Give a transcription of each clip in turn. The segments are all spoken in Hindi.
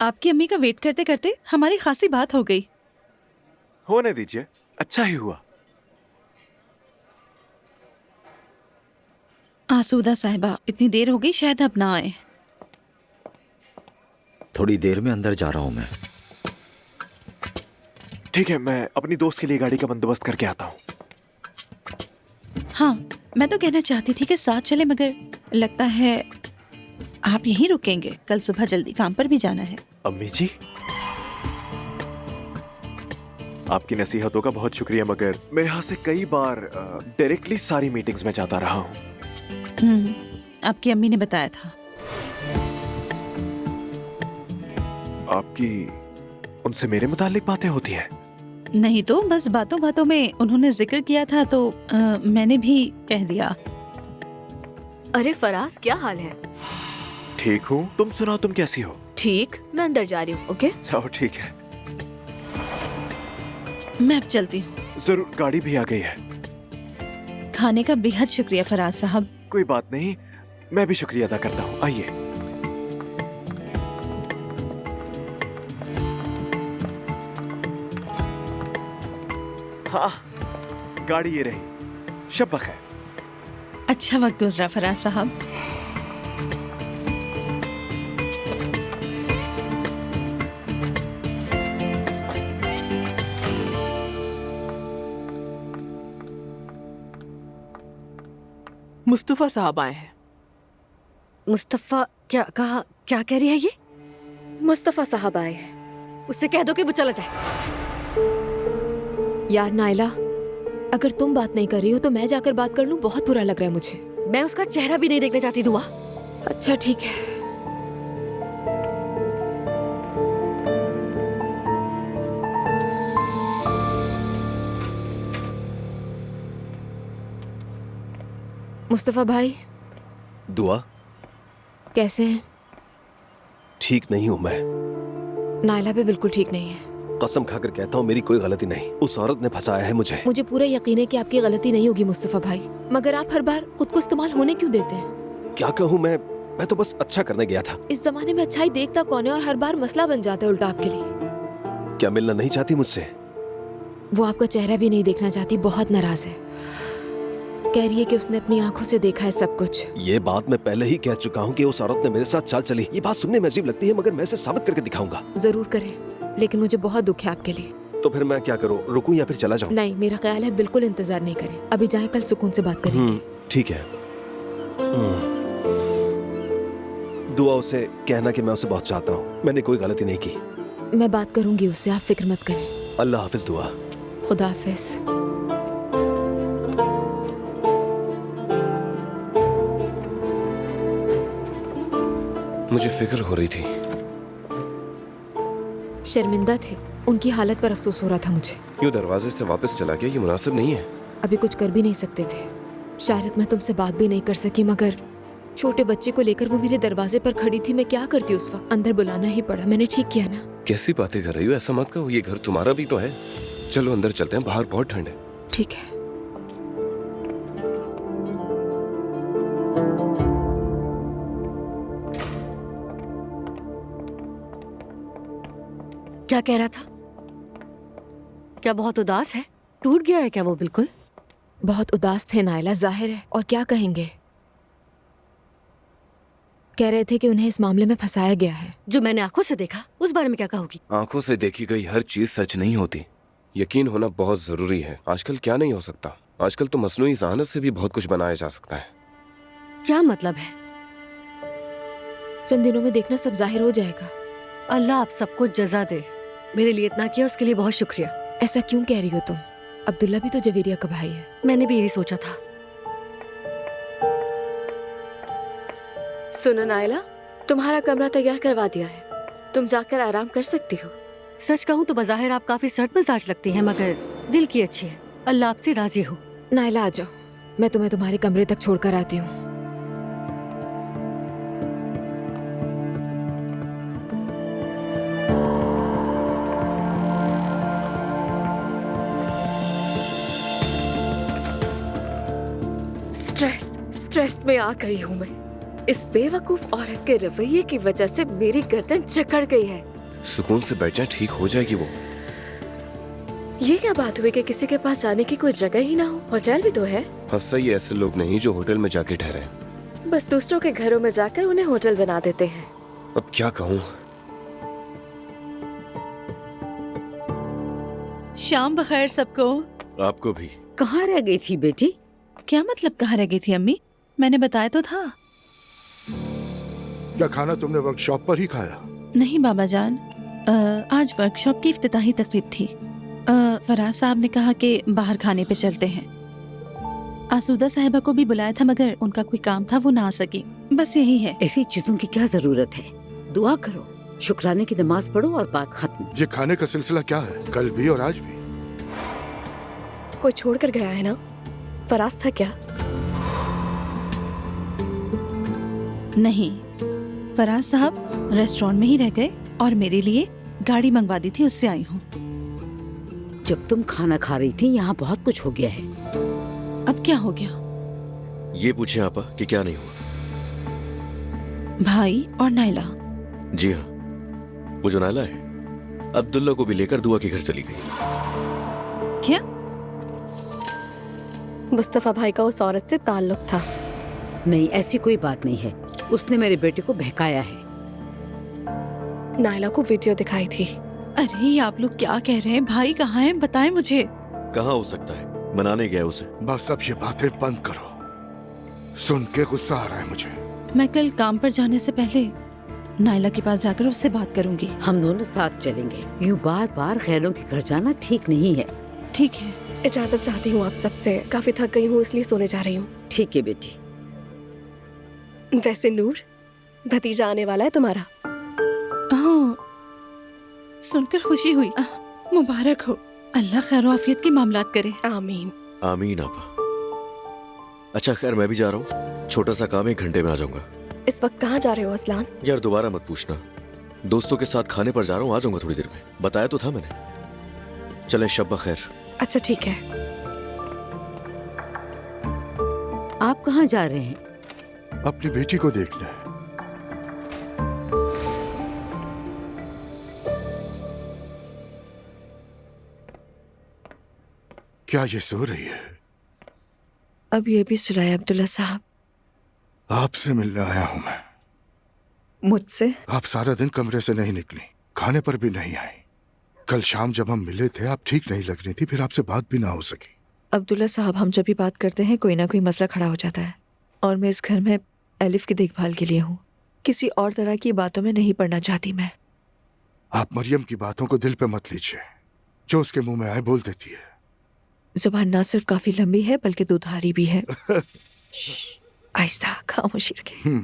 आपकी अम्मी का वेट करते करते हमारी खासी बात हो गई। होने दीजिए, अच्छा ही हुआ। आसूदा साहिबा, इतनी देर हो गई, शायद अब ना आए। थोड़ी देर में अंदर जा रहा हूं मैं। ठीक है, मैं अपनी दोस्त के लिए गाड़ी का बंदोबस्त करके आता हूँ। हाँ, मैं तो कहना चाहती थी कि साथ चले, मगर लगता है आप यहीं रुकेंगे। कल सुबह जल्दी काम पर भी जाना है। अम्मी जी, आपकी नसीहतों का बहुत शुक्रिया, मगर मैं यहाँ से कई बार डायरेक्टली सारी मीटिंग्स में जाता रहा हूँ। आपकी अम्मी ने बताया था। आपकी उनसे मेरे मुतालिक बातें होती हैं? नहीं तो बस बातों बातों में उन्होंने जिक्र किया था तो मैंने भी कह दिया। अरे फराज, क्या हाल है? ठीक हूँ, तुम सुनाओ, तुम कैसी हो? ठीक, मैं अंदर जा रही हूँ। ओके, चलो ठीक है। मैं अब चलती हूँ। जरूर, गाड़ी भी आ गई है। खाने का बेहद शुक्रिया फराज साहब। कोई बात नहीं, मैं भी शुक्रिया अदा करता हूँ। आइए। हाँ, गाड़ी ये रही। शब बखैर। अच्छा वक्त गुजरा फराज साहब। मुस्तफा साहब आए हैं। मुस्तफा क्या कहा? क्या कह रही है ये? मुस्तफा साहब आए हैं। उससे कह दो कि वो चला जाए। यार नाइला, अगर तुम बात नहीं कर रही हो तो मैं जाकर बात कर लूं। बहुत बुरा लग रहा है मुझे। मैं उसका चेहरा भी नहीं देखना चाहती। दुआ। अच्छा ठीक है। मुस्तफा भाई, दुआ, कैसे हैं? ठीक नहीं हूं मैं। नाइला भी बिल्कुल ठीक नहीं है। कसम खाकर कहता हूँ, मेरी कोई गलती नहीं। उस औरत ने फंसाया है मुझे। मुझे पूरा यकीन है कि आपकी गलती नहीं होगी मुस्तफा भाई, मगर आप हर बार खुद को इस्तेमाल होने क्यों देते हैं? क्या कहूँ मैं तो बस अच्छा करने गया था। इस जमाने में अच्छाई देखता कौन है, और हर बार मसला बन जाता है उल्टा आपके लिए। क्या मिलना नहीं चाहती मुझसे? वो आपका चेहरा भी नहीं देखना चाहती, बहुत नाराज है। कह रही है कि उसने अपनी आंखों से देखा है सब कुछ। ये बात मैं पहले ही कह चुका हूँ कि उस औरत ने मेरे साथ चाल चली। ये बात सुनने में अजीब लगती है, मगर मैं इसे साबित करके दिखाऊंगा। जरूर करें, लेकिन मुझे बहुत दुख है आपके लिए। तो फिर मैं क्या करूँ, रुकूं या फिर चला जाऊँ? नहीं, मेरा ख्याल है बिल्कुल इंतजार नहीं करें। अभी जाएं, कल सुकून से बात करेंगे। ठीक है। दुआ, उसे कहना कि मैं उसे बहुत चाहता हूँ। मैंने कोई गलती नहीं की। मैं बात करूंगी उससे, आप फिक्र मत करें। अल्लाह हाफिज दुआ। खुदा हाफिज। मुझे फिक्र हो रही थी। शर्मिंदा थे, उनकी हालत पर अफसोस हो रहा था मुझे। यूं दरवाजे से वापस चला गया, ये मुनासिब नहीं है। अभी कुछ कर भी नहीं सकते थे। शायद मैं तुमसे बात भी नहीं कर सकी, मगर छोटे बच्चे को लेकर वो मेरे दरवाजे पर खड़ी थी। मैं क्या करती उस वक्त? अंदर बुलाना ही पड़ा। मैंने ठीक किया ना? कैसी बातें कर रही हो? ऐसा मत कहो, ये घर तुम्हारा भी तो है। चलो अंदर चलते हैं, बाहर बहुत ठंड है। ठीक है। क्या कह रहा था? क्या बहुत उदास है? टूट गया है क्या वो? बिल्कुल बहुत उदास थे नाइला, जाहिर है। और क्या कहेंगे? कह रहे थे कि उन्हें इस मामले में फंसाया गया है। जो मैंने आंखों से देखा, उस बारे में क्या कहोगी? आंखों से देखी गई हर चीज सच नहीं होती। यकीन होना बहुत जरूरी है। आजकल क्या नहीं हो सकता? आजकल तो मसनूई ज़हानत से भी बहुत कुछ बनाया जा सकता है। क्या मतलब है? चंद दिनों में देखना सब जाहिर हो जाएगा। अल्लाह आप सबको जजा दे। मेरे लिए इतना किया, उसके लिए बहुत शुक्रिया। ऐसा क्यों कह रही हो तुम? अब्दुल्ला भी तो जवेरिया का भाई है। मैंने भी यही सोचा था। सुनो नाइला, तुम्हारा कमरा तैयार करवा दिया है। तुम जाकर आराम कर सकती हो। सच कहूँ तो बज़ाहिर आप काफी सर्द मिजाज लगती हैं, मगर दिल की अच्छी है। अल्लाह आपसे राजी हो। नाइला आ जाओ, मैं तुम्हें तुम्हारे कमरे तक छोड़कर आती हूँ। स्ट्रेस में आ गई हूँ मैं। इस बेवकूफ औरत के रवैये की वजह से मेरी गर्दन जकड़ गई है। सुकून से बैठ जाए, ठीक हो जाएगी वो। ये क्या बात हुई कि किसी के पास जाने की कोई जगह ही ना हो? होटल भी तो है। हाँ सही, ऐसे लोग नहीं जो होटल में जाके ठहरे हैं। बस दूसरों के घरों में जाकर उन्हें होटल बना देते हैं। अब क्या कहूँ। शाम बखैर सबको। आपको भी। कहाँ रह गई थी बेटी? क्या मतलब कहाँ रह गई थी अम्मी? मैंने बताया तो था। क्या खाना तुमने वर्कशॉप पर ही खाया? नहीं बाबा जान, आज वर्कशॉप की इफ्तिताही तकरीब थी। फराज साहब ने कहा कि बाहर खाने पे चलते हैं। आसूदा साहिबा को भी बुलाया था मगर उनका कोई काम था, वो ना आ सकी। बस यही है। ऐसी चीजों की क्या जरूरत है? दुआ करो, शुक्राने की नमाज पढ़ो और बात खत्म। ये खाने का सिलसिला क्या है? कल भी और आज भी? कोई छोड़ कर गया है ना? फराज था क्या? नहीं, फराज साहब रेस्टोरेंट में ही रह गए और मेरे लिए गाड़ी मंगवा दी थी, उससे आई हूँ। जब तुम खाना खा रही थी यहाँ बहुत कुछ हो गया है। अब क्या हो गया? ये पूछें आपा कि क्या नहीं हुआ। भाई और नाइला। जी हाँ, वो जो नायला है अब्दुल्ला को भी लेकर दुआ के घर चली गई। क्या? मुस्तफा भाई का उस औरत से ताल्लुक था। नहीं, ऐसी कोई बात नहीं है। उसने मेरे बेटे को बहकाया है। नायला को वीडियो दिखाई थी। अरे ये आप लोग क्या कह रहे हैं? भाई कहाँ है? बताएं मुझे। कहाँ हो सकता है, मनाने गया उसे। बस अब ये बातें बंद करो, सुन के गुस्सा आ रहा है मुझे। मैं कल काम पर जाने से पहले नाइला के पास जाकर उससे बात करूंगी। हम दोनों साथ चलेंगे। यूँ बार बार खैरों के घर जाना ठीक नहीं है। ठीक है। इजाजत चाहती हूँ आप सबसे। काफी थक गई हूँ इसलिए सोने जा रही हूँ। ठीक है बेटी। वैसे नूर, भतीजा आने वाला है तुम्हारा। हाँ, सुनकर खुशी हुई। मुबारक हो। अल्लाह खैर आफियत की मामलात करे। आमीन। आमीन आपा। अच्छा खैर, मैं भी जा रहा हूँ, छोटा सा काम है, 1 घंटे में आ जाऊंगा। इस वक्त कहाँ जा रहे हो असलान? यार दोबारा मत पूछना, दोस्तों के साथ खाने पर जा रहा हूँ, आ जाऊंगा थोड़ी देर में। बताया तो था मैंने। चलें, शब बखैर। अच्छा ठीक है। आप कहाँ जा रहे हैं? अपनी बेटी को देखना है। क्या ये सो रही है? अब ये भी सुनाए अब्दुल्ला साहब। आपसे मिलने आया हूं मैं। मुझसे? आप सारा दिन कमरे से नहीं निकली, खाने पर भी नहीं आई। कल शाम जब हम मिले थे आप ठीक नहीं लग रही थी, फिर आपसे बात भी ना हो सकी। अब्दुल्ला साहब, हम जब भी बात करते हैं कोई ना कोई मसला खड़ा हो जाता है, और मैं इस घर में एलिफ की देखभाल के लिए हूँ। किसी और तरह की बातों में नहीं पड़ना चाहती मैं। आप मरियम की बातों को दिल पे मत लीजिए, जो उसके मुंह में आए बोल देती है। जुबान ना सिर्फ काफी लंबी है बल्कि दुधारी भी है। आहिस्ता, खामोशी रखें।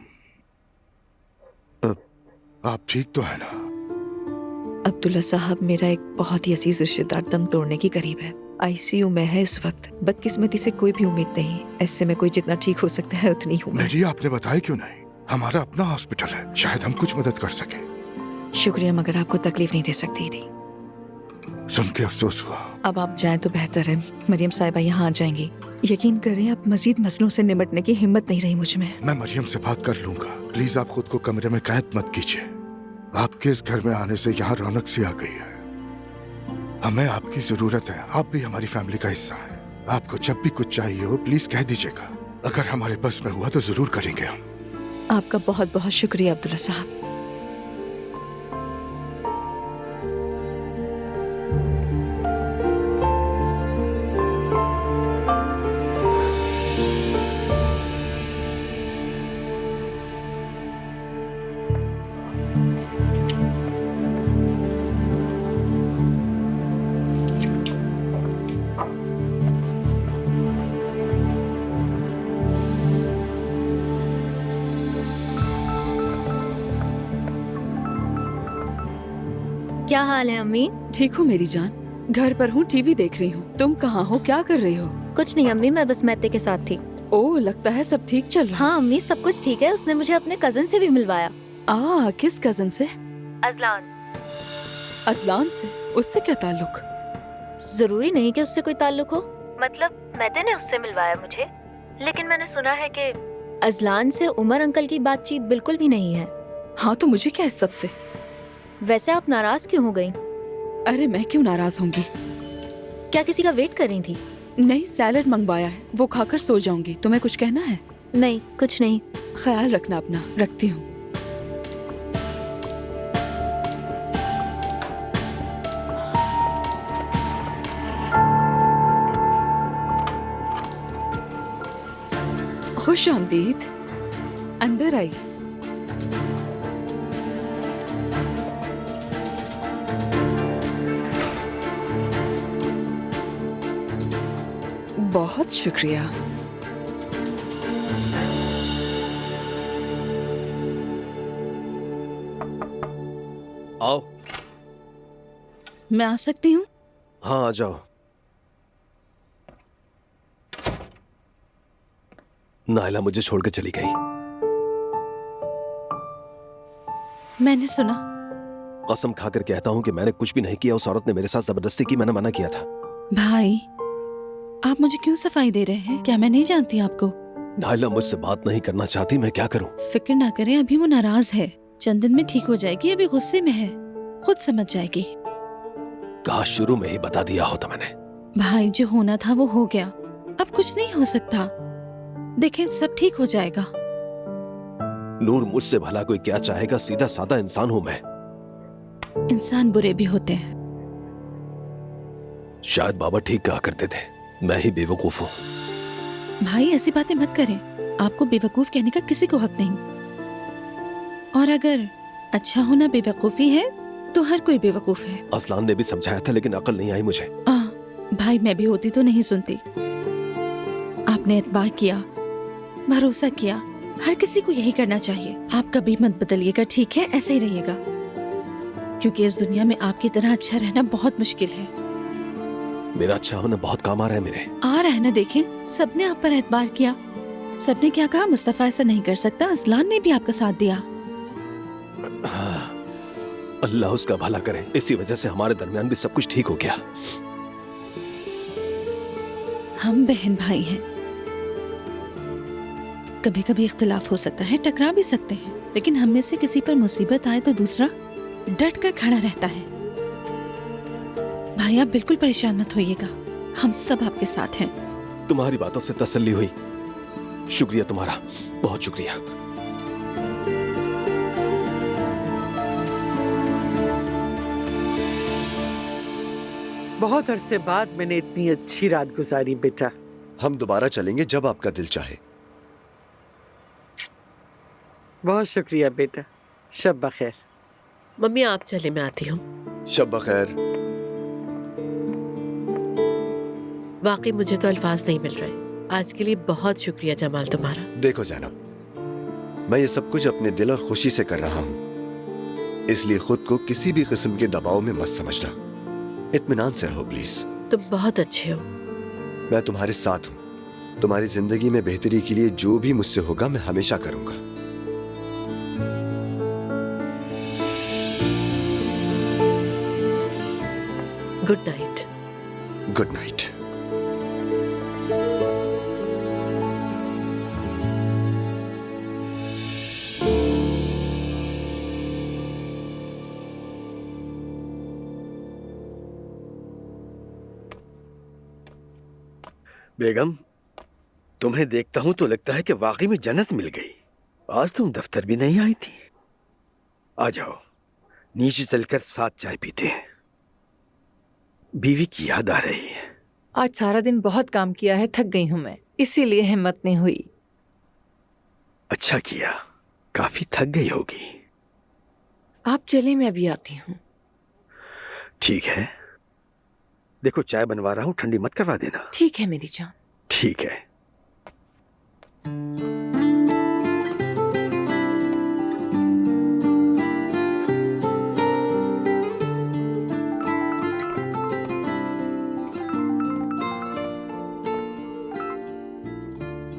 आप ठीक तो है ना? अब्दुल्ला साहब, मेरा एक बहुत ही अजीज रिश्तेदार दम तोड़ने की करीब है, आईसीयू में है इस वक्त। बदकिस्मती से कोई भी उम्मीद नहीं, ऐसे में कोई जितना ठीक हो सकता है उतनी हूँ मैं। मेरी आपने बताया क्यों नहीं? हमारा अपना हॉस्पिटल है, शायद हम कुछ मदद कर सके। शुक्रिया, मगर आपको तकलीफ नहीं दे सकती थी। सुन के अफसोस हुआ। अब आप जाएं तो बेहतर है। मरियम साहिबा यहाँ आ जाएंगी। यकीन करें, अब मजीद मसलों से निपटने की हिम्मत नहीं रही मुझ में। मैं मरियम से बात कर लूंगा। प्लीज आप खुद को कमरे में कैद मत कीजिए। आपके इस घर में आने से यहाँ रौनक सी आ गई है। हमें आपकी जरूरत है, आप भी हमारी फैमिली का हिस्सा हैं। आपको जब भी कुछ चाहिए हो प्लीज कह दीजिएगा। अगर हमारे बस में हुआ तो जरूर करेंगे हम। आपका बहुत बहुत शुक्रिया अब्दुल्ला साहब। क्या हाल है अम्मी? ठीक हूँ मेरी जान, घर पर हूँ, टीवी देख रही हूँ। तुम कहाँ हो, क्या कर रही हो? कुछ नहीं अम्मी, मैं बस मैते के साथ थी। ओह, लगता है सब ठीक चल रहा है। हाँ अम्मी, सब कुछ ठीक है। उसने मुझे अपने कजन से भी मिलवाया। किस कजन से? अजलान। अजलान से? उससे क्या ताल्लुक? जरूरी नहीं कि उससे कोई ताल्लुक हो, मतलब मैते ने उससे मिलवाया मुझे। लेकिन मैंने सुना है कि अजलान से उमर अंकल की बातचीत बिल्कुल भी नहीं है। हाँ तो मुझे क्या इस सब से? वैसे आप नाराज क्यों हो गई? अरे मैं क्यों नाराज होंगी? क्या किसी का वेट कर रही थी? नहीं, सैलड मंगवाया है, वो खाकर सो जाऊंगी। तुम्हें कुछ कहना है? नहीं, कुछ नहीं। ख्याल रखना अपना। रखती हूँ। खुश आमदीद। अंदर आई। बहुत शुक्रिया। आओ। मैं आ सकती हूँ? हाँ आ जाओ। नायला मुझे छोड़ के चली गई। मैंने सुना। कसम खाकर कहता हूँ कि मैंने कुछ भी नहीं किया। उस औरत ने मेरे साथ जबरदस्ती की, मैंने मना किया था। भाई, आप मुझे क्यों सफाई दे रहे हैं? क्या मैं नहीं जानती आपको? नायला मुझसे बात नहीं करना चाहती, मैं क्या करूँ? फिक्र ना करें, अभी वो नाराज है, चंद दिन में ठीक हो जाएगी। अभी गुस्से में है, खुद समझ जाएगी। कहा शुरू में ही बता दिया होता मैंने। भाई, जो होना था वो हो गया, अब कुछ नहीं हो सकता। देखें, सब ठीक हो जाएगा। नूर, मुझसे भला कोई क्या चाहेगा? सीधा साधा इंसान हूँ मैं। इंसान बुरे भी होते हैं। शायद बाबा ठीक कहा करते थे, मैं ही बेवकूफ हूँ। भाई, ऐसी बातें मत करें। आपको बेवकूफ कहने का किसी को हक नहीं। और अगर अच्छा होना बेवकूफी है तो हर कोई बेवकूफ है। असलान ने भी समझाया था, लेकिन अकल नहीं आई मुझे। भाई, मैं भी होती तो नहीं सुनती। आपने एतबार किया, भरोसा किया, हर किसी को यही करना चाहिए। आप कभी मत बदलिएगा, ठीक है? ऐसे ही रहिएगा, क्योंकि इस दुनिया में आपकी तरह अच्छा रहना बहुत मुश्किल है। मेरा अच्छा होना बहुत काम आ रहा है मेरे। आ रहा है ना? देखें, सबने आप पर एतबार किया। सबने क्या कहा? मुस्तफा ऐसा नहीं कर सकता। असलान ने भी आपका साथ दिया। अल्लाह उसका भला करे। इसी वजह से हमारे दरमियान भी सब कुछ ठीक हो गया। हम बहन भाई हैं, कभी कभी इख्तिलाफ हो सकता है, टकरा भी सकते हैं, लेकिन हम में से किसी पर मुसीबत आए तो दूसरा डट कर खड़ा रहता है। भाई, आप बिल्कुल परेशान मत होइएगा, हम सब आपके साथ हैं। तुम्हारी बातों से तसल्ली हुई। शुक्रिया तुम्हारा, बहुत शुक्रिया। बहुत अरसे बाद मैंने इतनी अच्छी रात गुजारी बेटा। हम दोबारा चलेंगे जब आपका दिल चाहे। बहुत शुक्रिया बेटा। शब बखैर। मम्मी आप चले, मैं आती हूँ। शब बखैर। वाकई मुझे तो अल्फाज नहीं मिल रहे। आज के लिए बहुत शुक्रिया जमाल तुम्हारा। देखो ज़ैनब, मैं ये सब कुछ अपने दिल और खुशी से कर रहा हूँ, इसलिए खुद को किसी भी किस्म के दबाव में मत समझना। इत्मीनान से रहो प्लीज। तुम बहुत अच्छे हो। मैं तुम्हारे साथ हूँ। तुम्हारी जिंदगी में बेहतरी के लिए जो भी मुझसे होगा मैं हमेशा करूंगा। Good night. Good night. बेगम, तुम्हें देखता हूं तो लगता है कि वाकई में जन्नत मिल गई। आज तुम दफ्तर भी नहीं आई थी। आ जाओ, नीचे चलकर साथ चाय पीते हैं। बीवी की याद आ रही है। आज सारा दिन बहुत काम किया है, थक गई हूं मैं, इसीलिए हिम्मत नहीं हुई। अच्छा किया, काफी थक गई होगी। आप चले, मैं अभी आती हूँ। ठीक है, देखो चाय बनवा रहा हूँ, ठंडी मत करवा देना। ठीक है मेरी जान। ठीक है।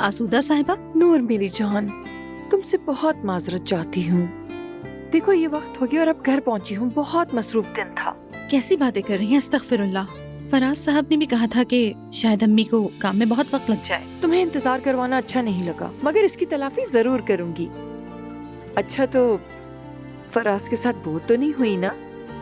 आसूदा साहिबा। नूर मेरी जान, तुमसे बहुत माजरत चाहती हूँ। देखो ये वक्त हो गया और अब घर पहुँची हूँ, बहुत मसरूफ दिन था। कैसी बातें कर रही हैं? अस्तगफिरुल्लाह। फराज साहब ने भी कहा था कि शायद अम्मी को काम में बहुत वक्त लग जाए। तुम्हें इंतजार करवाना अच्छा नहीं लगा, मगर इसकी तलाफी जरूर करूंगी। अच्छा तो फराज के साथ बोर तो नहीं हुई ना?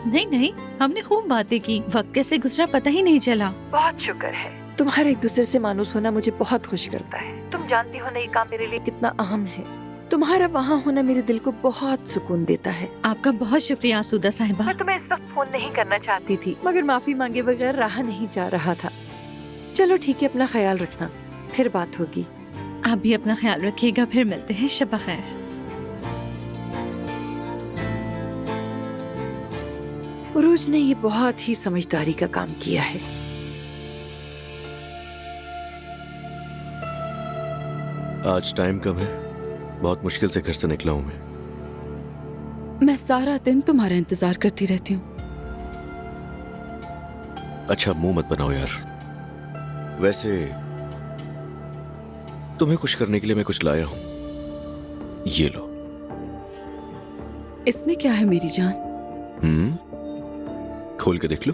नहीं नहीं, हमने खूब बातें की, वक्त कैसे गुजरा पता ही नहीं चला। बहुत शुक्र है। तुम्हारे एक दूसरे से मानूस होना मुझे बहुत खुश करता है। तुम जानती हो ना ये काम मेरे लिए कितना अहम है। तुम्हारा वहाँ होना मेरे दिल को बहुत सुकून देता है। आपका बहुत शुक्रिया आसूदा साहिबा। मैं तुम्हें इस वक्त फोन नहीं करना चाहती थी, मगर माफी मांगे बगैर रहा नहीं जा रहा था। चलो ठीक है, अपना ख्याल रखना, फिर बात होगी। आप भी अपना ख्याल रखिएगा, फिर मिलते हैं। शब खैर। उरूज ने ये बहुत ही समझदारी का काम किया है। आज टाइम कम है, बहुत मुश्किल से घर से निकला हूं मैं सारा दिन तुम्हारा इंतजार करती रहती हूँ। अच्छा मुंह मत बनाओ यार। वैसे तुम्हें खुश करने के लिए मैं कुछ लाया हूं, ये लो। इसमें क्या है मेरी जान? खोल के देख लो।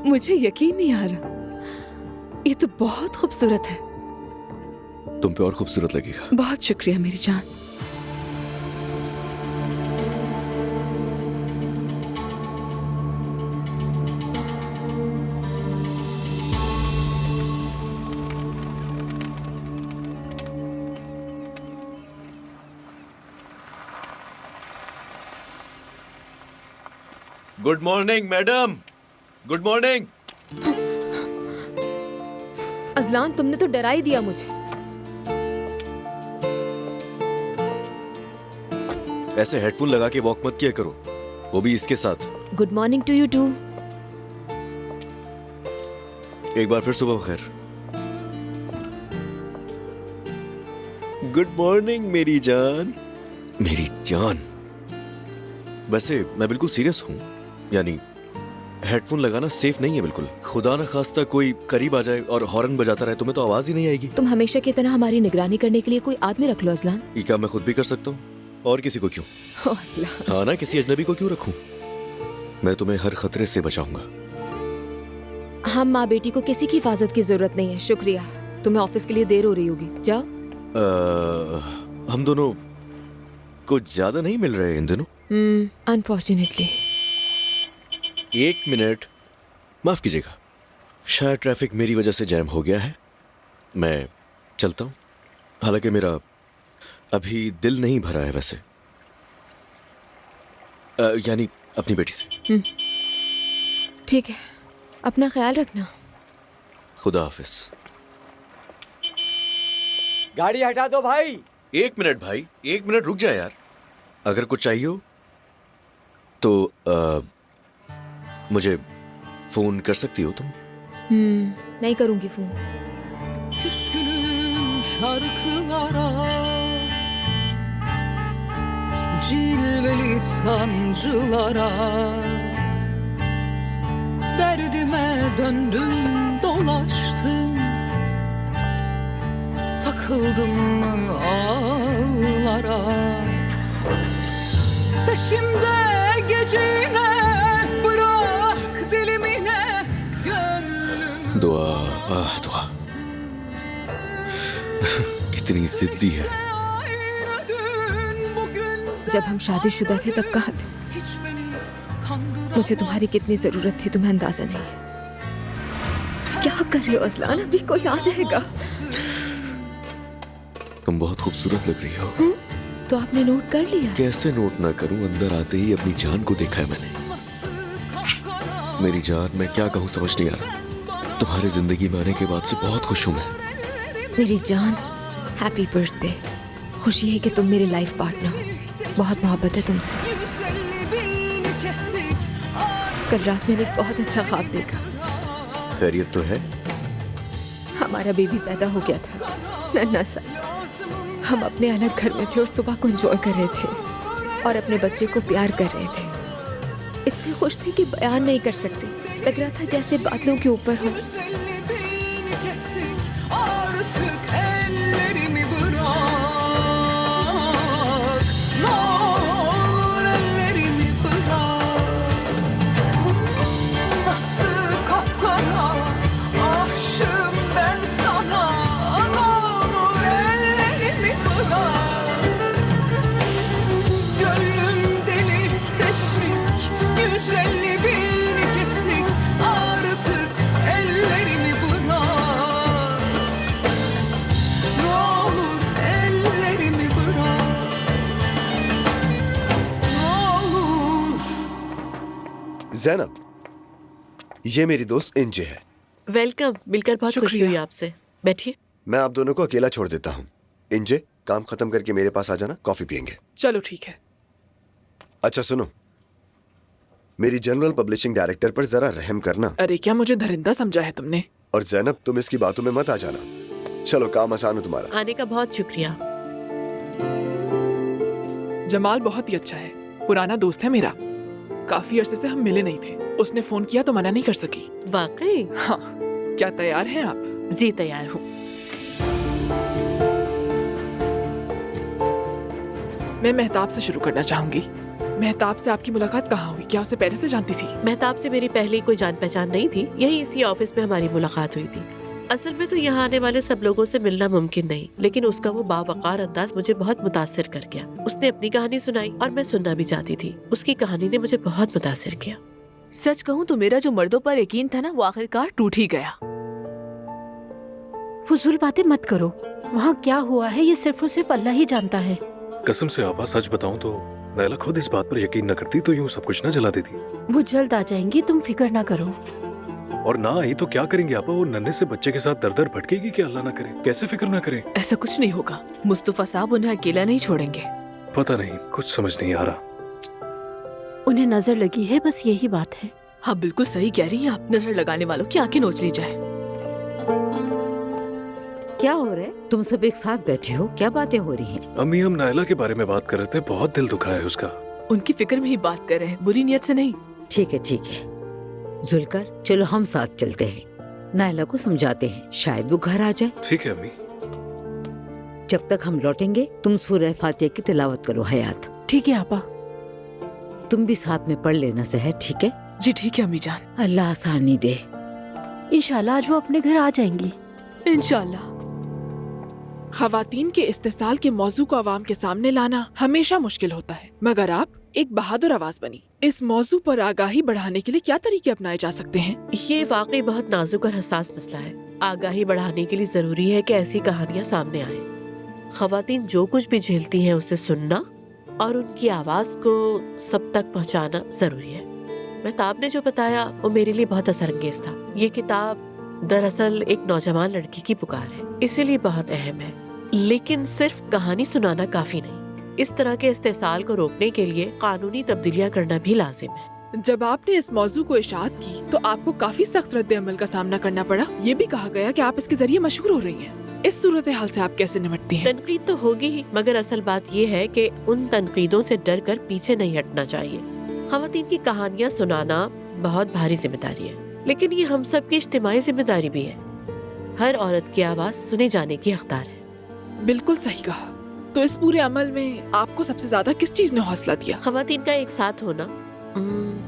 मुझे यकीन नहीं आ रहा, ये तो बहुत खूबसूरत है। तुम पे और खूबसूरत लगेगा। बहुत शुक्रिया मेरी जान। Good morning madam, good morning. Azlan, तुमने तो डरा ही दिया मुझे। ऐसे हेडफोन लगा के वॉक मत किया करो, वो भी इसके साथ। Good morning to you too. एक बार फिर सुबह बखैर। गुड मॉर्निंग मेरी जान। मेरी जान, वैसे मैं बिल्कुल सीरियस हूँ, यानी हेडफोन लगाना सेफ नहीं है बिल्कुल। खुदा न खास्ता कोई करीब आ जाए और हॉर्न बजाता रहे, तुम्हें तो आवाज ही नहीं आएगी। तुम हमेशा की तरह हमारी निगरानी करने के लिए कोई आदमी रख लो अजलान। ये काम मैं खुद भी कर सकता हूँ, और किसी को क्यों? अजलान, हाँ ना, किसी अजनबी को क्यों रखूं? मैं तुम्हें हर खतरे से बचाऊंगा। हम माँ बेटी को किसी की हिफाजत की जरूरत नहीं है। शुक्रिया। तुम्हें ऑफिस के लिए देर हो रही होगी, जाओ। हम दोनों कुछ ज्यादा नहीं मिल रहे इन दिनों। अनफॉर्चुनेटली। एक मिनट, माफ कीजिएगा, शायद ट्रैफिक मेरी वजह से जैम हो गया है। मैं चलता हूँ, हालांकि मेरा अभी दिल नहीं भरा है वैसे, यानी अपनी बेटी से। ठीक है, अपना ख्याल रखना। खुदा हाफिज। गाड़ी हटा दो भाई। एक मिनट भाई, एक मिनट रुक जा यार। अगर कुछ चाहिए हो तो मुझे फोन कर सकती हो तुम। नहीं करूंगी phone. Küskünüm şarkılara, cilveli sancılara, derdime döndüm dolaştım, takıldım mı ağlara, peşimde gecine bırak dilimine gönlümü. दुआ, दुआ। कितनी जिद्दी है। जब हम शादीशुदा थे तब कहाँ थे? मुझे तुम्हारी कितनी जरूरत थी तुम्हें अंदाजा नहीं है। क्या कर रहे हो अजलान? अभी कोई आ जाएगा। तुम बहुत खूबसूरत लग रही हो। तो आपने नोट कर लिया? कैसे नोट ना करूं, अंदर आते ही अपनी जान को देखा है मैंने। मेरी जान, मैं क्या कहूँ समझ नहीं आ रहा। तुम्हारी जिंदगी में आने के बाद से बहुत खुश हूँ मैं। मेरी जान, हैप्पी बर्थडे। खुशी है कि तुम मेरे लाइफ पार्टनर हो। बहुत मोहब्बत है तुमसे। कल रात मैंने एक बहुत अच्छा ख्वाब देखा। खैरियत तो है? हमारा बेबी पैदा हो गया था, नन्हा सा। हम अपने अलग घर में थे और सुबह को एंजॉय कर रहे थे और अपने बच्चे को प्यार कर रहे थे। इतने खुश थे कि बयान नहीं कर सकते। लग रहा था जैसे बादलों के ऊपर हो। Artık ellerimi bırak, ne olur ellerimi bırak. Nasıl kapkara aşığım ben sana, ne olur ellerimi bırak. Zainab, ये मेरी दोस्त इंजे है। वेलकम, मिलकर बहुत खुशी हुई आपसे। बैठिए। मैं आप दोनों को अकेला छोड़ देता हूँ। इंजे, काम खत्म करके मेरे पास आ जाना, कॉफी पियेंगे। चलो ठीक है। अच्छा सुनो, मेरी जनरल पब्लिशिंग डायरेक्टर पर जरा रहम करना। अरे क्या मुझे दरिंदा समझा है तुमने? और जैनब, तुम इसकी बातों में मत आ जाना। चलो, काम आसान हो तुम्हारा। आने का बहुत शुक्रिया। जमाल बहुत ही अच्छा है, पुराना दोस्त है मेरा। काफी अरसे से हम मिले नहीं थे। उसने फोन किया तो मना नहीं कर सकी। वाकई? हाँ। क्या तैयार हैं आप? जी तैयार हूँ। मैं मेहताब से शुरू करना चाहूंगी। मेहताब से आपकी मुलाकात कहाँ हुई? क्या उसे पहले से जानती थी? मेहताब से मेरी पहले कोई जान पहचान नहीं थी, यही इसी ऑफिस में हमारी मुलाकात हुई थी। असल में तो यहाँ आने वाले सब लोगों से मिलना मुमकिन नहीं, लेकिन उसका वो बावकार अंदाज मुझे बहुत मुतासिर कर गया। उसने अपनी कहानी सुनाई और मैं सुनना भी चाहती थी। उसकी कहानी ने मुझे बहुत मुतासिर किया। सच कहूँ तो मेरा जो मर्दों पर यकीन था ना, वो आखिरकार टूट ही गया। फजूल बातें मत करो। वहाँ क्या हुआ है ये सिर्फ और सिर्फ अल्लाह ही जानता है। कसम से आपा, सच बताऊं तो नैला खुद इस बात पर यकीन न करती तो यूं सब कुछ न जला देती। वो जल्द आ जाएंगी, तुम फिक्र ना करो। और ना आई तो क्या करेंगे आपा? वो नन्हे से बच्चे के साथ दर दर भटकेगी कि अल्लाह ना करे। कैसे फिक्र ना करें? ऐसा कुछ नहीं होगा। मुस्तफा साहब उन्हें अकेला नहीं छोड़ेंगे। पता नहीं, कुछ समझ नहीं आ रहा। उन्हें नजर लगी है, बस यही बात है। हाँ बिल्कुल सही कह रही हैं आप। नजर लगाने वालों की आंखें नोच ली जाए। क्या हो रहा है? तुम सब एक साथ बैठे हो, क्या बातें हो रही हैं? अम्मी, हम नायला के बारे में बात कर रहे थे। बहुत दिल दुखा है उसका। उनकी फिक्र में ही बात कर रहे हैं, बुरी नियत से नहीं। ठीक है ठीक है, जुलकर चलो हम साथ चलते हैं। नायला को समझाते हैं, शायद वो घर आ जाए। ठीक है अम्मी। जब तक हम लौटेंगे तुम सूरह फातिहा की तिलावत करो हयात। ठीक है आपा। तुम भी साथ में पढ़ लेना सहर, ठीक है? जी ठीक है अम्मी जान। अल्लाह आसानी दे। इंशाल्लाह आज वो अपने घर आ जाएंगी। इंशाल्लाह। खवातीन के इस्तेसाल के मौजू को आवाम के सामने लाना हमेशा मुश्किल होता है, मगर आप एक बहादुर आवाज बनी। इस मौजू पर आगाही बढ़ाने के लिए क्या तरीके अपनाए जा सकते हैं? ये वाकई बहुत नाजुक और हसास मसला है। आगाही बढ़ाने के लिए जरूरी है कि ऐसी कहानियाँ सामने आए। खवातीन जो कुछ भी झेलती हैं उसे सुनना और उनकी आवाज को सब तक पहुँचाना जरूरी है। मेहताब ने जो बताया वो मेरे लिए बहुत असरअंगेज था। ये किताब दरअसल एक नौजवान लड़की की पुकार है, इसीलिए बहुत अहम है। लेकिन सिर्फ कहानी सुनाना काफी नहीं, इस तरह के इस्तेसाल को रोकने के लिए कानूनी तब्दीलियां करना भी लाजिम है। जब आपने इस मौजू को इशाअत की तो आपको काफी सख्त रद्द अमल का सामना करना पड़ा। ये भी कहा गया कि आप इसके जरिए मशहूर हो रही हैं। इस सूरत हाल से आप कैसे निपटती हैं? तनकीद तो होगी ही, मगर असल बात ये है कि उन तनकीदों से डर कर पीछे नहीं हटना चाहिए। खवातीन की कहानियाँ सुनाना बहुत भारी जिम्मेदारी है, लेकिन ये हम सब की इज्तिमाई जिम्मेदारी भी है। हर औरत की आवाज सुने जाने की हकदार है। बिल्कुल सही कहा। तो इस पूरे अमल में आपको सबसे ज्यादा किस चीज ने हौसला दिया? खवातीन का एक साथ होना,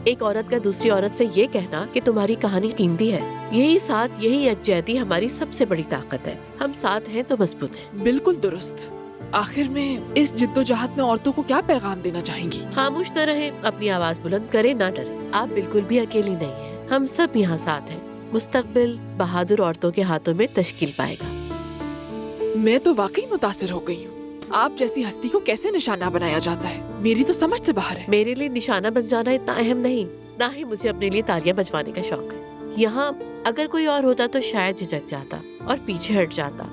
एक औरत का दूसरी औरत से ये कहना कि तुम्हारी कहानी कीमती है। यही साथ, यही यकजहती हमारी सबसे बड़ी ताकत है। हम साथ हैं तो मजबूत हैं। बिल्कुल दुरुस्त। आखिर में इस जिद्दोजहद में औरतों को क्या पैगाम देना चाहेंगी? खामोश न रहे, अपनी आवाज बुलंद करे, ना डरे। आप बिल्कुल भी अकेली नहीं है, हम सब यहाँ साथ हैं। मुस्तकबिल बहादुर औरतों के हाथों में तश्कील पाएगा। मैं तो वाकई मुतासिर हो गई हूँ। आप जैसी हस्ती को कैसे निशाना बनाया जाता है, मेरी तो समझ से बाहर है। मेरे लिए निशाना बन जाना इतना अहम नहीं, ना ही मुझे अपने लिए तालियां बजवाने का शौक है। यहाँ अगर कोई और होता तो शायद झिझक जाता और पीछे हट जाता,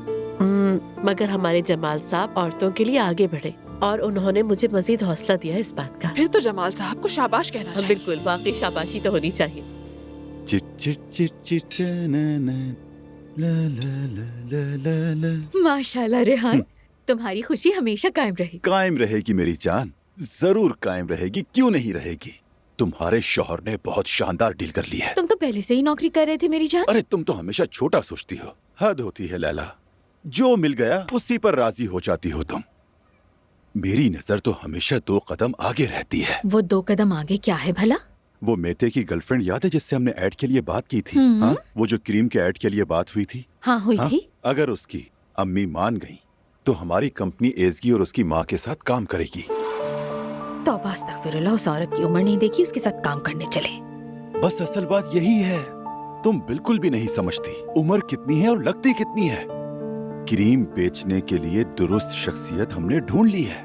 मगर हमारे जमाल साहब औरतों के लिए आगे बढ़े और उन्होंने मुझे मजीद हौसला दिया इस बात का। फिर तो जमाल साहब को शाबाश कहना चाहिए। बिल्कुल, वाकई शाबाशी तो होनी चाहिए। माशाल्लाह रेहान, तुम्हारी खुशी हमेशा कायम रहेगी। कायम रहेगी मेरी जान, जरूर कायम रहेगी। क्यों नहीं रहेगी? तुम्हारे शौहर ने बहुत शानदार डील कर ली है। तुम तो पहले से ही नौकरी कर रहे थे मेरी जान। अरे तुम तो हमेशा छोटा सोचती हो। हद होती है लैला, जो मिल गया उसी पर राजी हो जाती हो तुम। मेरी नजर तो हमेशा 2 कदम आगे रहती है। वो 2 कदम आगे क्या है भला? वो मेते की गर्लफ्रेंड याद है जिससे हमने ऐड के लिए बात की थी? हाँ? वो जो क्रीम के ऐड के लिए बात हुई थी। हाँ हुई थी। अगर उसकी अम्मी मान गई तो हमारी कंपनी एजगी और उसकी माँ के साथ काम करेगी। तौबा अस्तगफिरुल्लाह, उस औरत की उम्र नहीं देखी, उसके साथ काम करने चले। बस असल बात यही है, तुम बिल्कुल भी नहीं समझती उम्र कितनी है और लगती कितनी है। क्रीम बेचने के लिए दुरुस्त शख्सियत हमने ढूंढ ली है,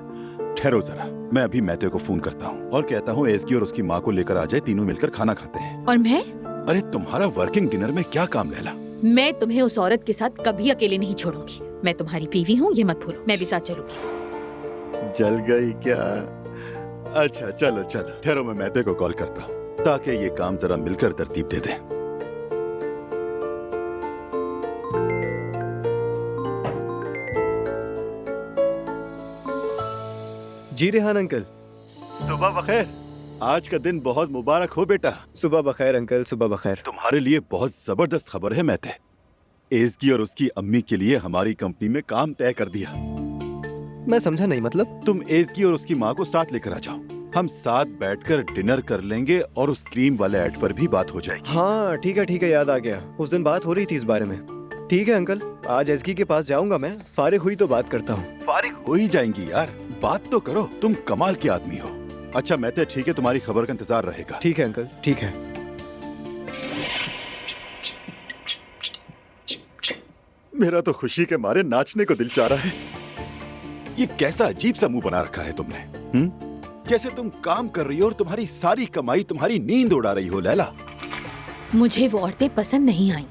ठहरो जरा, मैं अभी मैते को फोन करता हूँ और कहता हूँ एसकी और उसकी माँ को लेकर आ जाए, तीनों मिलकर खाना खाते हैं। और मैं? अरे तुम्हारा वर्किंग डिनर में क्या काम लैला? मैं तुम्हें उस औरत के साथ कभी अकेले नहीं छोड़ूंगी। मैं तुम्हारी बीवी हूँ, ये मत भूलो। मैं भी साथ चलूंगी। जल गई क्या? अच्छा चलो चलो, ठहरो मैं मैते को कॉल करता हूँ ताकि ये काम जरा मिलकर तरतीब दे दें। जी रेहान अंकल। सुबह बखैर। आज का दिन बहुत मुबारक हो बेटा। सुबह बखैर अंकल, सुबह बखैर। तुम्हारे लिए बहुत जबरदस्त खबर है मैते। एसकी और उसकी अम्मी के लिए हमारी कंपनी में काम तय कर दिया। मैं समझा नहीं, मतलब? तुम एसकी और उसकी माँ को साथ लेकर आ जाओ, हम साथ बैठकर डिनर कर लेंगे और उस क्रीम वाले ऐड पर भी बात हो जाएगी। हाँ ठीक है, याद आ गया। उस दिन बात हो रही थी इस बारे में। ठीक है अंकल, आज एसकी के पास जाऊंगा मैं। फारिग हुई तो बात करता हूँ। फारिग हो ही जाएंगी यार, बात तो करो। तुम कमाल के आदमी हो। अच्छा मैते, ठीक है, तुम्हारी खबर का इंतजार रहेगा। ठीक है अंकल, ठीक है। मेरा तो खुशी के मारे नाचने को दिल चाह रहा है। ये कैसा अजीब सा मुंह बना रखा है तुमने? जैसे तुम काम कर रही हो और तुम्हारी सारी कमाई तुम्हारी नींद उड़ा रही हो। लैला, मुझे वो औरतें पसंद नहीं आई।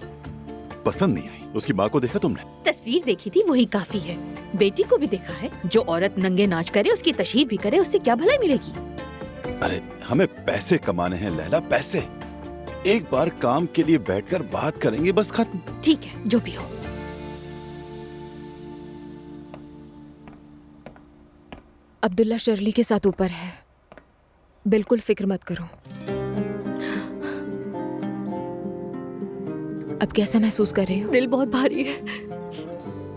पसंद नहीं आई? उसकी माँ को देखा तुमने? तस्वीर देखी थी, वही काफी है। बेटी को भी देखा है। जो औरत नंगे नाच करे, उसकी तशहीर भी करे, उससे क्या भलाई मिलेगी? अरे हमें पैसे कमाने हैं लैला, पैसे। एक बार काम के लिए बैठकर बात करेंगे, बस खत्म। ठीक है, जो भी हो। अब्दुल्ला शर्ली के साथ ऊपर है, बिल्कुल फिक्र मत करो। अब कैसा महसूस कर रही हो? दिल बहुत भारी है।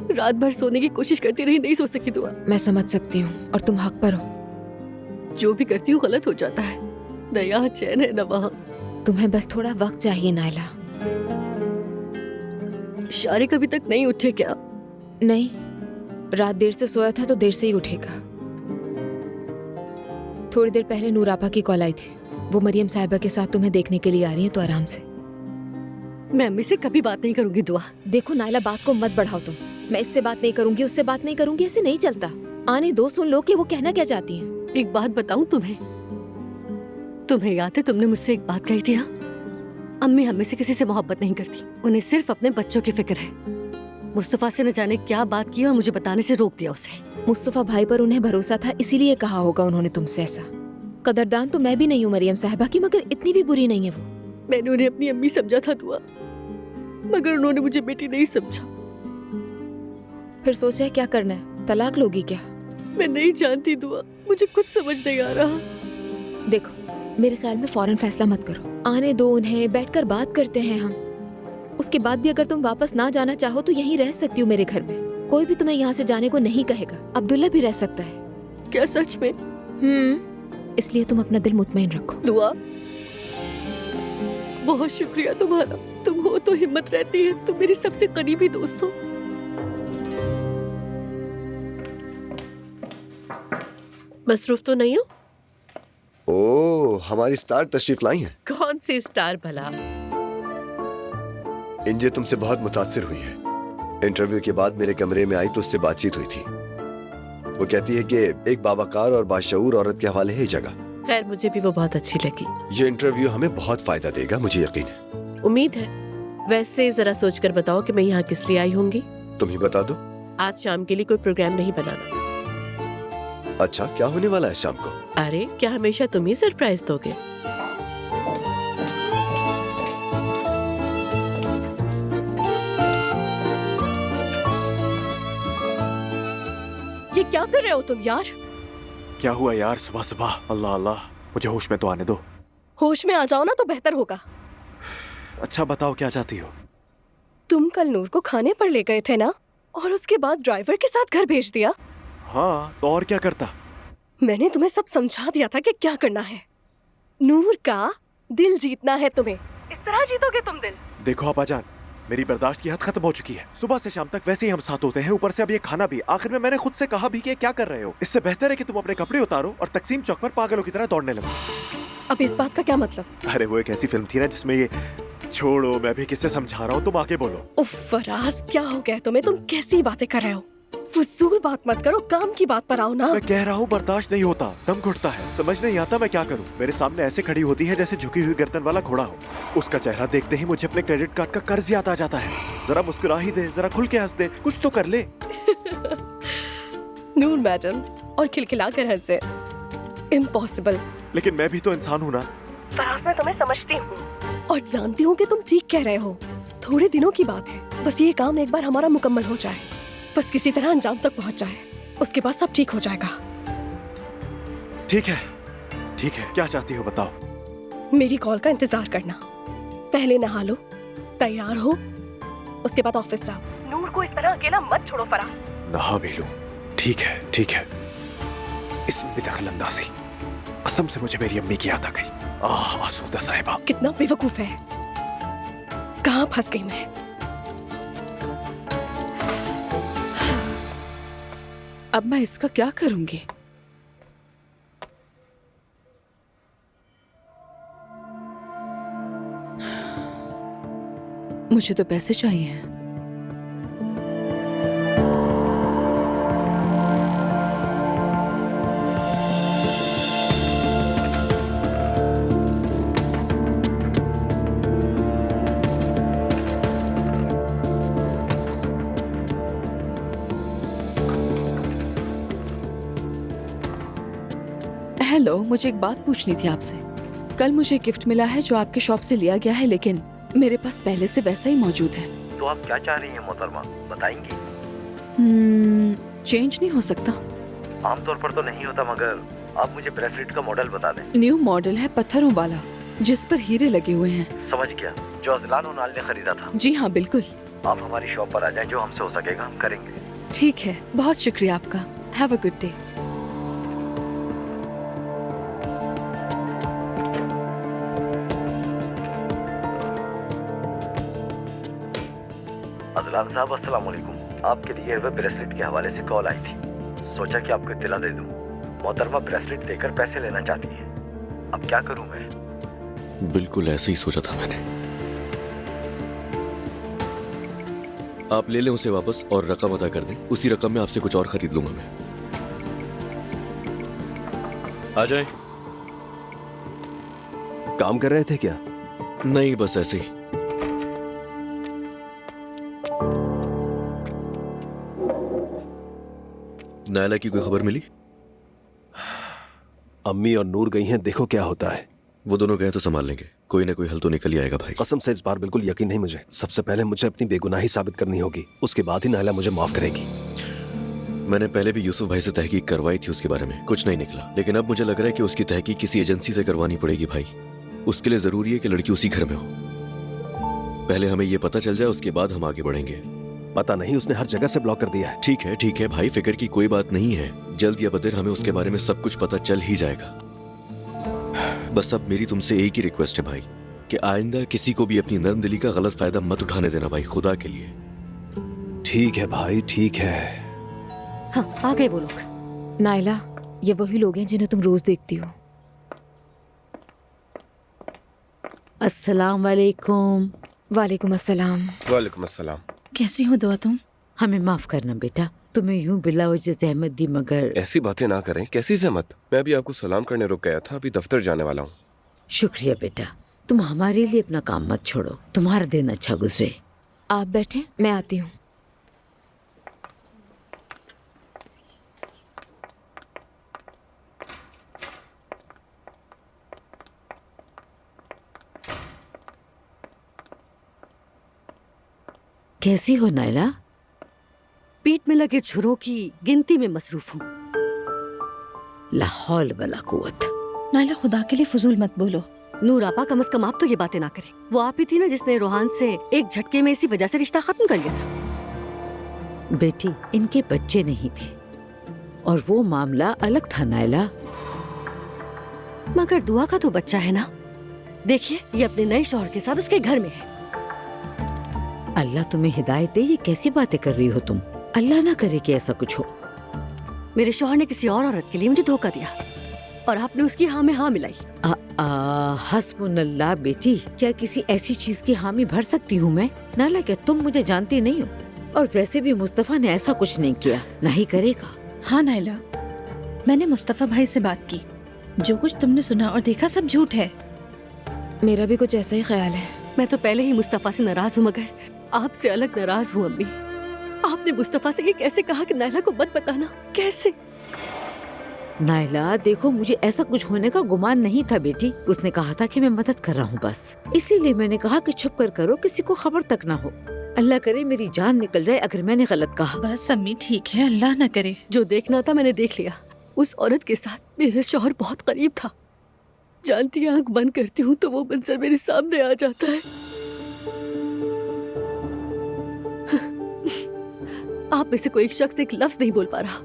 रात भर सोने की कोशिश करती रही, नहीं सो सकी दुआ। मैं समझ सकती हूँ और तुम हक पर हो। जो भी करती हूँ गलत हो जाता है। न यहाँ चैन है न वहाँ। तुम्हें बस थोड़ा वक्त चाहिए नायला। शारिक अभी तक नहीं उठे क्या? नहीं, रात देर से सोया था तो देर से ही उठेगा। थोड़ी देर पहले नूरापा की कॉल आई थी। वो मरियम साहिबा के साथ तुम्हें देखने के लिए आ रही है, तो आराम से। मैं अम्मी से कभी बात नहीं करूंगी दुआ। देखो नायला, बात को मत बढ़ाओ तुम। मैं इससे बात नहीं करूंगी, उससे बात नहीं करूंगी, ऐसे नहीं चलता। आने दो, सुन लो कि वो कहना क्या चाहती हैं। एक बात बताऊं तुम्हें याद है तुमने मुझसे एक बात कही थी? हाँ, अम्मी हमें से किसी से मोहब्बत नहीं करती, उन्हें सिर्फ अपने बच्चों की फिक्र है। मुस्तफा से न जाने क्या बात की और मुझे बताने से रोक दिया उसे। मुस्तफा भाई पर उन्हें भरोसा था, इसीलिए कहा होगा उन्होंने तुमसे ऐसा। कदरदान तो मैं भी नहीं हूँ मरियम साहिबा की, मगर इतनी भी बुरी नहीं है वो। मैंने उन्हें अपनी अम्मी समझा था दुआ, मगर उन्होंने मुझे बेटी नहीं समझा। फिर सोचा है क्या करना है? तलाक लोगी क्या? मैं नहीं जानती दुआ, मुझे कुछ समझ नहीं आ रहा। देखो, मेरे ख्याल में फौरन फैसला मत करो। आने दो उन्हें, बैठकर बात करते हैं हम। उसके बाद भी अगर तुम वापस ना जाना चाहो तो यहीं रह सकती हो मेरे घर में। कोई भी तुम्हें यहाँ से जाने को नहीं कहेगा। अब्दुल्ला भी रह सकता है। क्या सच में? इसलिए तुम अपना दिल मुतमईन रखो। दुआ, बहुत शुक्रिया तुम्हारा। तुम हो तो हिम्मत रहती है। तुम मेरी सबसे करीबी दोस्त हो। मसरूफ तो नहीं हो? ओह, हमारी स्टार तशरीफ लाई हैं। कौन सी स्टार भला? इंजे तुमसे बहुत मुतासिर हुई है। इंटरव्यू के बाद मेरे कमरे में आई तो उससे बातचीत हुई थी। वो कहती है कि एक बावकार और बाशऊर औरत के हवाले है जगह। खैर, मुझे भी वो बहुत अच्छी लगी। ये इंटरव्यू हमें बहुत फायदा देगा, मुझे यकीन है। उम्मीद है। वैसे जरा सोचकर बताओ कि मैं यहाँ किस लिए आई होंगी? तुम ही बता दो। आज शाम के लिए कोई प्रोग्राम नहीं बनाना। अच्छा, क्या होने वाला है शाम को? अरे, क्या हमेशा तुम ही सरप्राइज दोगे? ये क्या कर रहे हो तुम यार? क्या हुआ यार सुबह सुबह? अल्लाह अल्लाह, मुझे होश में तो आने दो। होश में आ जाओ ना तो बेहतर होगा। अच्छा बताओ, क्या चाहती हो? तुम कल नूर को खाने पर ले गए थे ना, और उसके बाद ड्राइवर के साथ घर भेज दिया। हाँ, तो और क्या करता? मैंने तुम्हें सब समझा दिया था कि क्या करना है। नूर का दिल जीतना है तुम्हें। इस तरह जीतोगे तुम दिल। देखो अब्बाजान, मेरी बर्दाश्त की हद खत्म हो चुकी है। सुबह से शाम तक वैसे ही हम साथ होते हैं, ऊपर से अब ये खाना भी। आखिर में मैंने खुद से कहा भी कि क्या कर रहे हो? इससे बेहतर है कि तुम अपने कपड़े उतारो और तकसीम चौक पर पागलों की तरह दौड़ने लगो। अब इस बात का क्या मतलब? अरे वो एक ऐसी फिल्म थी ना जिसमें ये छोड़ो, मैं भी किससे समझा रहा हूँ, तुम आके बोलो। उफ फराज, क्या हो गया तुम्हें? तुम कैसी बातें कर रहे हो? फजूल बात मत करो, काम की बात पर आओ ना। मैं कह रहा हूँ बर्दाश्त नहीं होता, दम घुटता है, समझ नहीं आता मैं क्या करूँ। मेरे सामने ऐसे खड़ी होती है जैसे झुकी हुई गर्दन वाला घोड़ा हो। उसका चेहरा देखते ही मुझे अपने क्रेडिट कार्ड का कर्ज याद आ जाता है। जरा मुस्कुरा ही दे, जरा खुल के हंस दे, कुछ तो कर ले। नूर मैडम और खिलखिला कर हंसे, इम्पॉसिबल। लेकिन मैं भी तो इंसान हूँ ना। फराज, मैं तुम्हें समझती हूँ और जानती हूँ कि तुम ठीक कह रहे हो। थोड़े दिनों की बात है, बस ये काम एक बार हमारा मुकम्मल हो जाए, बस किसी तरह अंजाम तक पहुँच जाए, उसके बाद सब ठीक हो जाएगा। ठीक है, ठीक है, क्या चाहती हो बताओ। मेरी कॉल का इंतजार करना। पहले नहा लो, तैयार हो, उसके बाद ऑफिस जाओ। नूर को इस तरह अकेला मत छोड़ो फराज। नहा भी लूं, ठीक है, ठीक है। इसमें भी दखल अंदाजी, कसम से मुझे मेरी अम्मी की याद आ गई। आसूदा साहिबा कितना बेवकूफ है, कहाँ फंस गई मैं। अब मैं इसका क्या करूंगी? मुझे तो पैसे चाहिए। हेलो, मुझे एक बात पूछनी थी आपसे। कल मुझे गिफ्ट मिला है जो आपके शॉप से लिया गया है, लेकिन मेरे पास पहले से वैसा ही मौजूद है। तो आप क्या चाह रही हैं मोहतरमा, बताएंगी? चेंज नहीं हो सकता? आमतौर पर तो नहीं होता, मगर आप मुझे ब्रेसलेट का मॉडल बता दें। न्यू मॉडल है, पत्थरों वाला, जिस पर हीरे लगे हुए हैं। समझ गया, जो अजलान उनाल ने खरीदा था। जी हाँ, बिल्कुल। आप हमारी शॉप पर आ जाएं, जो हमसे हो सकेगा हम करेंगे। ठीक है, बहुत शुक्रिया आपका। Have a good day. Azlan साहब, अस्सलाम वालेकुम। आपके लिए हुए ब्रेसलेट के हवाले से कॉल आई थी, सोचा कि आपको इत्तला दे दूं। मोहतरमा ब्रेसलेट देकर पैसे लेना चाहती है, अब क्या करूं मैं? बिल्कुल ऐसे ही सोचा था मैंने। आप ले लें उसे वापस और रकम अदा कर दें। उसी रकम में आपसे कुछ और खरीद लूंगा मैं। आ जाए। काम कर रहे थे क्या? नहीं, बस ऐसे ही। नायला की कोई खबर मिली? अम्मी और नूर गई हैं, देखो क्या होता है। वो दोनों गए तो संभाल लेंगे, कोई ना कोई हल तो निकल ही आएगा भाई। कसम से इस बार बिल्कुल यकीन नहीं मुझे। सबसे पहले मुझे अपनी बेगुनाही साबित करनी होगी, उसके बाद ही नायला मुझे माफ करेगी। मैंने पहले भी यूसुफ भाई से तहकीक करवाई थी उसके बारे में, कुछ नहीं निकला। लेकिन अब मुझे लग रहा है कि उसकी तहकीक किसी एजेंसी से करवानी पड़ेगी भाई। उसके लिए जरूरी है कि लड़की उसी घर में हो। पहले हमें ये पता चल जाए, उसके बाद हम आगे बढ़ेंगे। पता नहीं, उसने हर जगह से ब्लॉक कर दिया है। ठीक है भाई, फिक्र की कोई बात नहीं है। जल्द या बदेर हमें उसके बारे में सब कुछ पता चल ही जाएगा। बस अब मेरी तुमसे एक ही रिक्वेस्ट है भाई, कि आइंदा किसी को भी अपनी नरम दिली का गलत फायदा मत उठाने देना भाई, खुदा के लिए। ठीक है भाई, ठीक है। हाँ, आ गए वो लोग। नायला, ये वही लोग हैं जिन्हें तुम रोज देखती हो। अस्सलाम वालेकुम। वालेकुम अस्सलाम। वालेकुम अस्सलाम। कैसी हो दुआ तुम? हमें माफ करना बेटा, तुम्हें यूं बिला वजह जहमत दी, मगर ऐसी बातें ना करें। कैसी जहमत? मैं भी आपको सलाम करने रुक गया था, अभी दफ्तर जाने वाला हूँ। शुक्रिया बेटा, तुम हमारे लिए अपना काम मत छोड़ो। तुम्हारा दिन अच्छा गुजरे। आप बैठे, मैं आती हूँ। कैसी हो नायला? पीठ में लगे छुरों की गिनती में मसरूफ हूँ। लाहौल वला कुव्वत। नायला, खुदा के लिए फजूल मत बोलो। नूर आपा, कम से कम आप तो ये बातें ना करें। वो आप ही थी ना जिसने रोहान से एक झटके में इसी वजह से रिश्ता खत्म कर लिया था। बेटी, इनके बच्चे नहीं थे और वो मामला अलग था नायला। मगर दुआ का तो बच्चा है ना। देखिए, ये अपने नए शौहर के साथ उसके घर में है। अल्लाह तुम्हें हिदायत दे, ये कैसी बातें कर रही हो तुम? अल्लाह ना करे कि ऐसा कुछ हो। मेरे शौहर ने किसी और औरत के लिए मुझे धोखा दिया और आपने उसकी हाँ में हाँ मिलाई। हस्बुनल्लाह बेटी, क्या किसी ऐसी चीज की हामी भर सकती हूँ मैं? नाला, क्या तुम मुझे जानती नहीं हो? और वैसे भी मुस्तफा ने ऐसा कुछ नहीं किया, नहीं करेगा। हाँ नाइला, मैंने मुस्तफा भाई से बात की। जो कुछ तुमने सुना और देखा सब झूठ है। मेरा भी कुछ ऐसा ही ख्याल है। मैं तो पहले ही मुस्तफा से नाराज हूँ, मगर आपसे अलग नाराज हूँ अम्मी। आपने मुस्तफा से ये कैसे कहा कि नाइला को मत बताना? कैसे? नाइला देखो, मुझे ऐसा कुछ होने का गुमान नहीं था बेटी। उसने कहा था कि मैं मदद कर रहा हूँ बस, इसीलिए मैंने कहा कि छुप कर करो, किसी को खबर तक ना हो। अल्लाह करे मेरी जान निकल जाए अगर मैंने गलत कहा। बस अम्मी ठीक है, अल्लाह न करे। जो देखना था मैंने देख लिया। उस औरत के साथ मेरे शौहर बहुत करीब था। जानती है, आंख बंद करती हूँ तो वो मंजर मेरे सामने आ जाता है। आप में से कोई एक शख्स एक लफ्ज नहीं बोल पा रहा,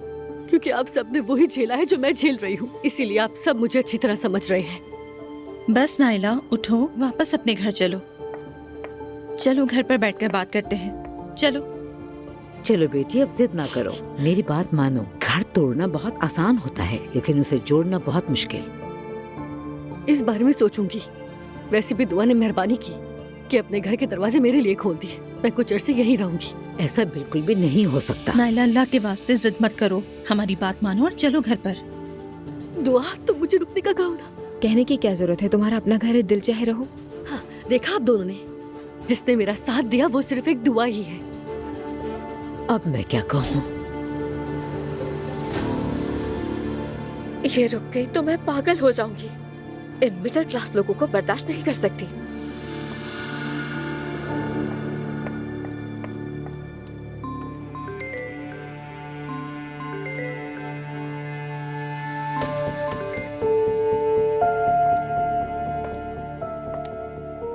क्योंकि आप सब ने वही झेला है जो मैं झेल रही हूँ। इसीलिए आप सब मुझे अच्छी तरह समझ रहे हैं। बस नाइला उठो, वापस अपने घर चलो। चलो घर पर बैठकर बात करते हैं। चलो चलो बेटी, अब जिद ना करो, मेरी बात मानो। घर तोड़ना बहुत आसान होता है, लेकिन उसे जोड़ना बहुत मुश्किल। इस बारे में सोचूंगी। वैसे भी दुआ ने मेहरबानी की कि अपने घर के दरवाजे मेरे लिए खोल दिए। मैं कुछ अर्से यहीं रहूंगी। ऐसा बिल्कुल भी नहीं हो सकता। नाइला, अल्लाह के वास्ते जिद मत करो, हमारी बात मानो और चलो घर पर। दुआ, तुम मुझे रुकने का कहो ना। कहने की क्या जरूरत है, तुम्हारा अपना घर है, दिल चाहे रहो। हाँ, देखा आप दोनों ने, जिसने मेरा साथ दिया वो सिर्फ एक दुआ ही है। अब मैं क्या कहूँ? ये रुक गई तो मैं पागल हो जाऊंगी। इन मिडिल क्लास लोगों को बर्दाश्त नहीं कर सकती।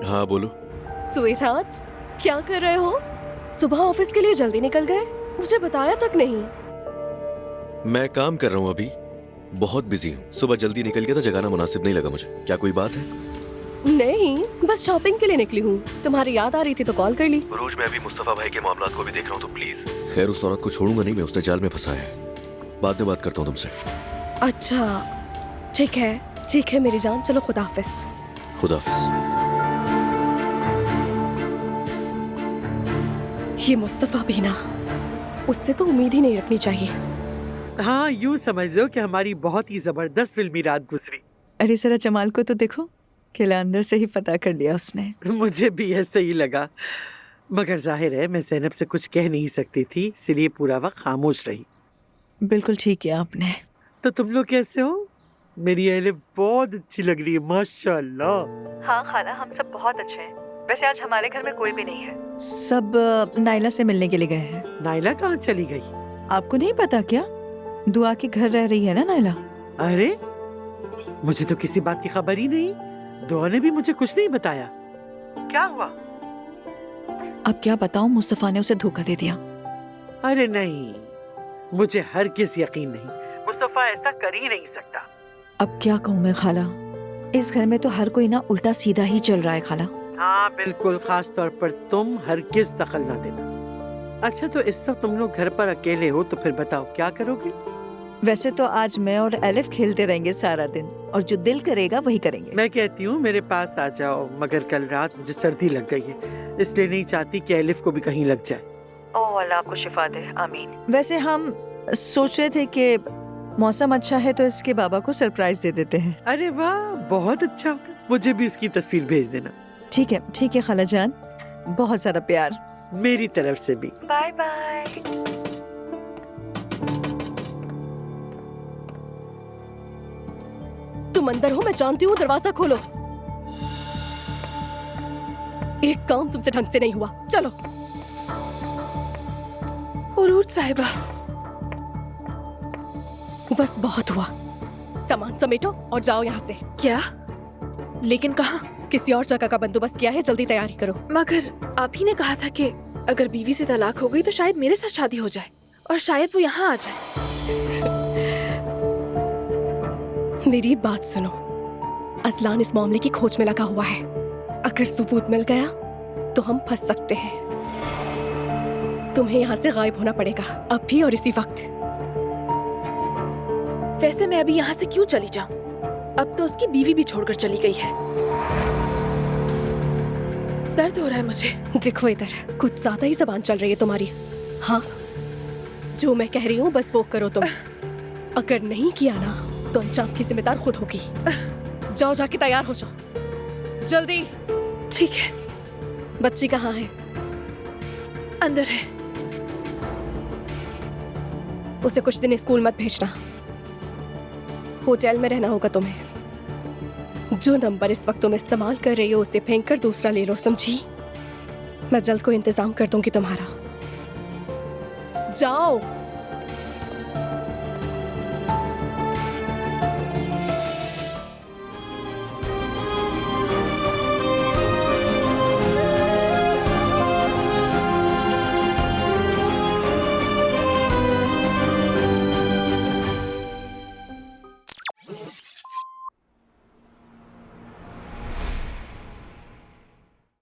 हाँ बोलो। स्वीट हार्ट, क्या कर रहे हो? सुबह ऑफिस के लिए जल्दी निकल गए, मुझे बताया तक नहीं। मैं काम कर रहा हूँ अभी, बहुत बिजी हूँ। सुबह जल्दी निकल गया था, जगाना मुनासिब नहीं लगा मुझे। क्या कोई बात है? नहीं, बस शॉपिंग के लिए निकली हूँ। तुम्हारी याद आ रही थी तो कॉल कर ली। रोज मैं अभी मुस्तफा भाई के मामलात को भी देख रहा हूँ, तो प्लीज। खैर उस औरत को छोड़ूंगा नहीं मैं, उसने जाल में फंसाया है। बाद में बात करता हूँ तुमसे। अच्छा ठीक है मेरी जान, चलो खुदा हाफिज। खुदा हाफिज। ये मुस्तफा भी ना, उससे तो उम्मीद ही नहीं रखनी चाहिए। हाँ, यूँ समझ लो कि हमारी बहुत ही जबरदस्त फिल्मी रात गुजरी। अरे जरा जमाल को तो देखो, किला अंदर से ही पता कर लिया उसने। मुझे भी ऐसा ही लगा, मगर जाहिर है मैं ज़ैनब से कुछ कह नहीं सकती थी, इसलिए पूरा वक्त खामोश रही। बिल्कुल ठीक किया आपने। तो तुम लोग कैसे हो? मेरी अहले बहुत अच्छी लग रही है, माशाल्लाह। हाँ खाला, हम सब बहुत अच्छे हैं। वैसे आज हमारे घर में कोई भी नहीं है, सब नाइला से मिलने के लिए गए हैं। नाइला कहाँ चली गई? आपको नहीं पता क्या? दुआ के घर रह रही है ना नाइला। अरे मुझे तो किसी बात की खबर ही नहीं। दुआ ने भी मुझे कुछ नहीं बताया। क्या हुआ? अब क्या बताऊं, मुस्तफा ने उसे धोखा दे दिया। अरे नहीं, मुझे हरगिज़ यकीन नहीं, मुस्तफा ऐसा कर ही नहीं सकता। अब क्या कहूँ मैं खाला, इस घर में तो हर कोई ना उल्टा सीधा ही चल रहा है खाला। हाँ बिल्कुल, खास तौर पर तुम हरगिज़ दखल ना देना। अच्छा तो इस वक्त तुम लोग घर पर अकेले हो, तो फिर बताओ क्या करोगे? वैसे तो आज मैं और एलिफ खेलते रहेंगे सारा दिन, और जो दिल करेगा वही करेंगे। मैं कहती हूँ मेरे पास आ जाओ, मगर कल रात मुझे सर्दी लग गई है, इसलिए नहीं चाहती कि एलिफ को भी कहीं लग जाए। ओह अल्लाह आपको शिफा दे, आमीन। वैसे हम सोच रहे थे कि मौसम अच्छा है तो इसके बाबा को सरप्राइज दे देते हैं। अरे वाह, बहुत अच्छा, मुझे भी इसकी तस्वीर भेज देना। ठीक है खाला जान, बहुत सारा प्यार मेरी तरफ से भी। Bye bye. तुम अंदर हो, मैं जानती हूँ, दरवाजा खोलो। एक काम तुमसे ढंग से नहीं हुआ, चलो। उरूज साहिबा, बस बहुत हुआ, सामान समेटो और जाओ यहाँ से। क्या? लेकिन कहाँ? किसी और जगह का बंदोबस्त किया है, जल्दी तैयारी करो। मगर आप ही ने कहा था कि अगर बीवी से तलाक हो गई तो शायद मेरे साथ शादी हो जाए और शायद वो यहाँ आ जाए। मेरी बात सुनो, असलान इस मामले की खोज में लगा हुआ है। अगर सबूत मिल गया तो हम फंस सकते हैं। तुम्हें यहाँ से गायब होना पड़ेगा, अभी और इसी वक्त। वैसे मैं अभी यहाँ से क्यों चली जाऊँ? अब तो उसकी बीवी भी छोड़कर चली गई है। दर्द हो रहा है मुझे। देखो इधर, कुछ ज्यादा ही जबान चल रही है तुम्हारी। हाँ, जो मैं कह रही हूँ बस वो करो तुम। अगर नहीं किया ना तो अंजाम की जिम्मेदार खुद होगी। जाओ, जाके तैयार हो जाओ जल्दी। ठीक है। बच्ची कहाँ है? अंदर है। उसे कुछ दिन स्कूल मत भेजना, होटल में रहना होगा तुम्हें। जो नंबर इस वक्त तुम इस्तेमाल कर रही हो उसे फेंक कर दूसरा ले लो, समझी? मैं जल्द को इंतजाम कर दूंगी तुम्हारा। जाओ।